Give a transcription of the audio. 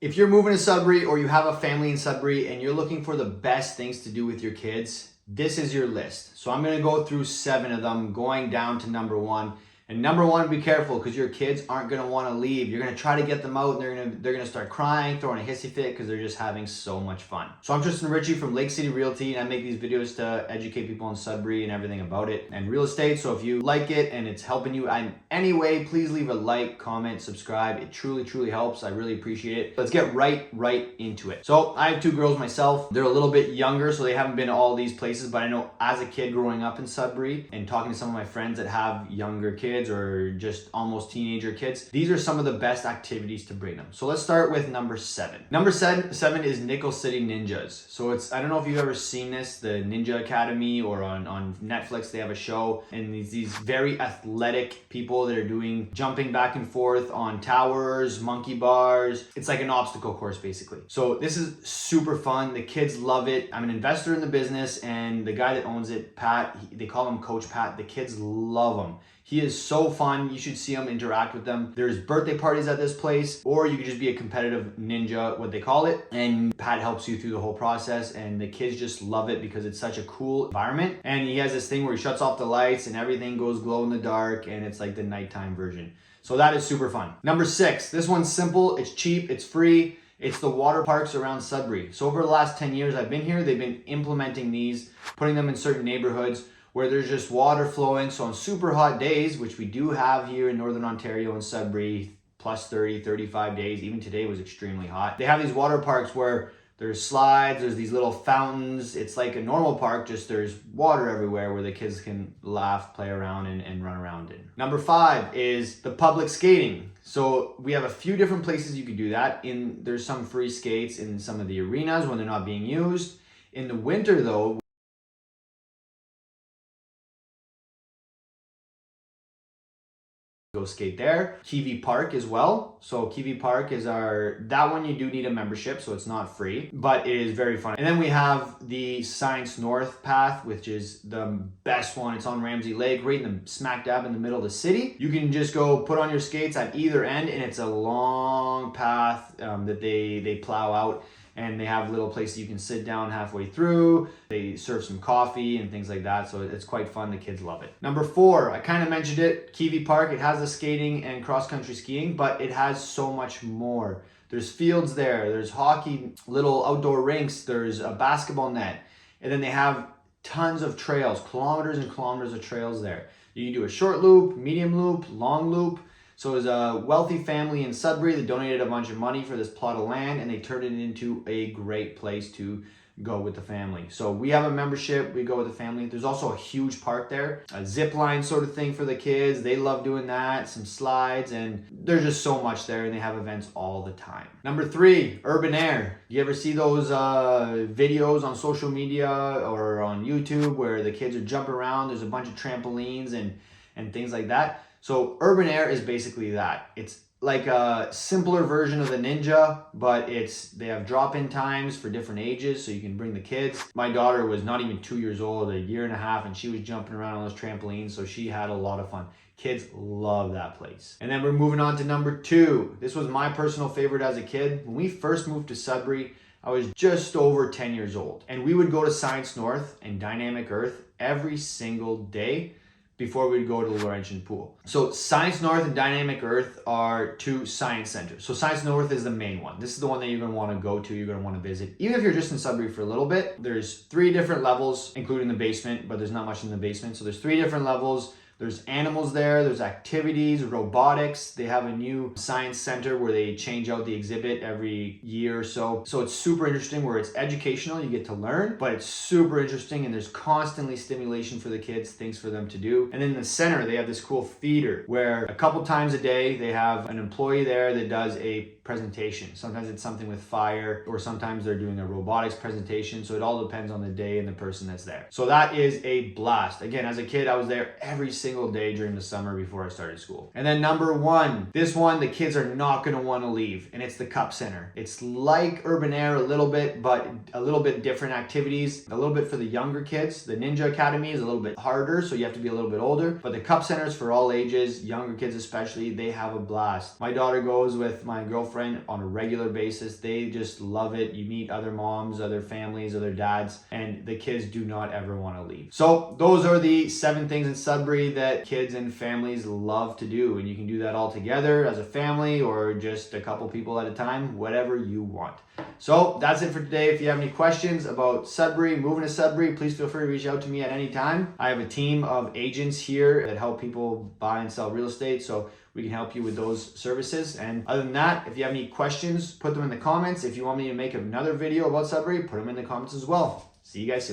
If you're moving to Sudbury or you have a family in Sudbury and you're looking for the best things to do with your kids, this is your list. So I'm gonna go through 7 of them, going down to number 1. And number 1, be careful because your kids aren't gonna wanna leave. You're gonna try to get them out and they're gonna start crying, throwing a hissy fit because they're just having so much fun. So I'm Tristan Ritchie from Lake City Realty, and I make these videos to educate people in Sudbury and everything about it and real estate. So if you like it and it's helping you in any way, please leave a like, comment, subscribe. It truly helps. I really appreciate it. Let's get right into it. So I have 2 girls myself. They're a little bit younger, so they haven't been to all these places, but I know as a kid growing up in Sudbury and talking to some of my friends that have younger kids or just almost teenager kids, these are some of the best activities to bring them. So let's start with number 7. Number 7 is Nickel City Ninjas. So I don't know if you've ever seen this, the Ninja Academy, or on Netflix they have a show, and these very athletic people that are doing jumping back and forth on towers, monkey bars. It's like an obstacle course basically. So this is super fun. The kids love it. I'm an investor in the business, and the guy that owns it, Pat, they call him Coach Pat. The kids love him. He is so fun. You should see him, interact with them. There's birthday parties at this place, or you could just be a competitive ninja, what they call it. And Pat helps you through the whole process, and the kids just love it because it's such a cool environment. And he has this thing where he shuts off the lights and everything goes glow in the dark, and it's like the nighttime version. So that is super fun. Number 6, this one's simple, it's cheap, it's free. It's the water parks around Sudbury. So over the last 10 years I've been here, they've been implementing these, putting them in certain neighborhoods where there's just water flowing. So on super hot days, which we do have here in Northern Ontario and Sudbury, plus 30, 35 days, even today was extremely hot. They have these water parks where there's slides, there's these little fountains. It's like a normal park, just there's water everywhere where the kids can laugh, play around, and run around in. Number 5 is the public skating. So we have a few different places you could do that. There's some free skates in some of the arenas when they're not being used. In the winter though, go skate there. Kiwi Park as well. So Kiwi Park is that one you do need a membership, so it's not free, but it is very fun. And then we have the Science North path, which is the best one. It's on Ramsey Lake, right in the smack dab in the middle of the city. You can just go put on your skates at either end, and it's a long path that they plow out. And they have little places you can sit down halfway through. They serve some coffee and things like that. So it's quite fun. The kids love it. Number 4, I kind of mentioned it, Kiwi Park. It has the skating and cross-country skiing, but it has so much more. There's fields there. There's hockey, little outdoor rinks. There's a basketball net. And then they have tons of trails, kilometers and kilometers of trails there. You can do a short loop, medium loop, long loop. So it was a wealthy family in Sudbury that donated a bunch of money for this plot of land, and they turned it into a great place to go with the family. So we have a membership, we go with the family. There's also a huge park there, a zip line sort of thing for the kids. They love doing that, some slides, and there's just so much there, and they have events all the time. Number 3, urban air. You ever see those videos on social media or on YouTube where the kids are jumping around? There's a bunch of trampolines and things like that. So urban air is basically that. It's like a simpler version of the Ninja, but they have drop-in times for different ages, so you can bring the kids. My daughter was not even 2 years old, a year and a half, and she was jumping around on those trampolines, so she had a lot of fun. Kids love that place. And then we're moving on to number 2. This was my personal favorite as a kid. When we first moved to Sudbury, I was just over 10 years old, and we would go to Science North and Dynamic Earth every single day before we'd go to the Laurentian pool. So Science North and Dynamic Earth are 2 science centers. So Science North is the main one. This is the one that you're gonna wanna go to, you're gonna wanna visit. Even if you're just in Sudbury for a little bit, there's 3 different levels, including the basement, but there's not much in the basement. So there's 3 different levels. There's animals there, there's activities, robotics. They have a new science center where they change out the exhibit every year or so. So it's super interesting where it's educational, you get to learn, but it's super interesting, and there's constantly stimulation for the kids, things for them to do. And in the center, they have this cool theater where a couple times a day, they have an employee there that does a presentation. Sometimes it's something with fire, or sometimes they're doing a robotics presentation. So it all depends on the day and the person that's there. So that is a blast. Again, as a kid, I was there every single day during the summer before I started school. And then number 1, this one, the kids are not gonna wanna leave, and it's the Cup Center. It's like urban air a little bit, but a little bit different activities, a little bit for the younger kids. The Ninja Academy is a little bit harder, so you have to be a little bit older, but the Cup Center is for all ages, younger kids especially. They have a blast. My daughter goes with my girlfriend girlfriend on a regular basis. They just love it. You meet other moms, other families, other dads, and the kids do not ever want to leave. So those are the 7 things in Sudbury that kids and families love to do. And you can do that all together as a family or just a couple people at a time, whatever you want. So that's it for today. If you have any questions about Sudbury, moving to Sudbury, please feel free to reach out to me at any time. I have a team of agents here that help people buy and sell real estate, so we can help you with those services. And other than that, if you have any questions, put them in the comments. If you want me to make another video about Sudbury, put them in the comments as well. See you guys soon.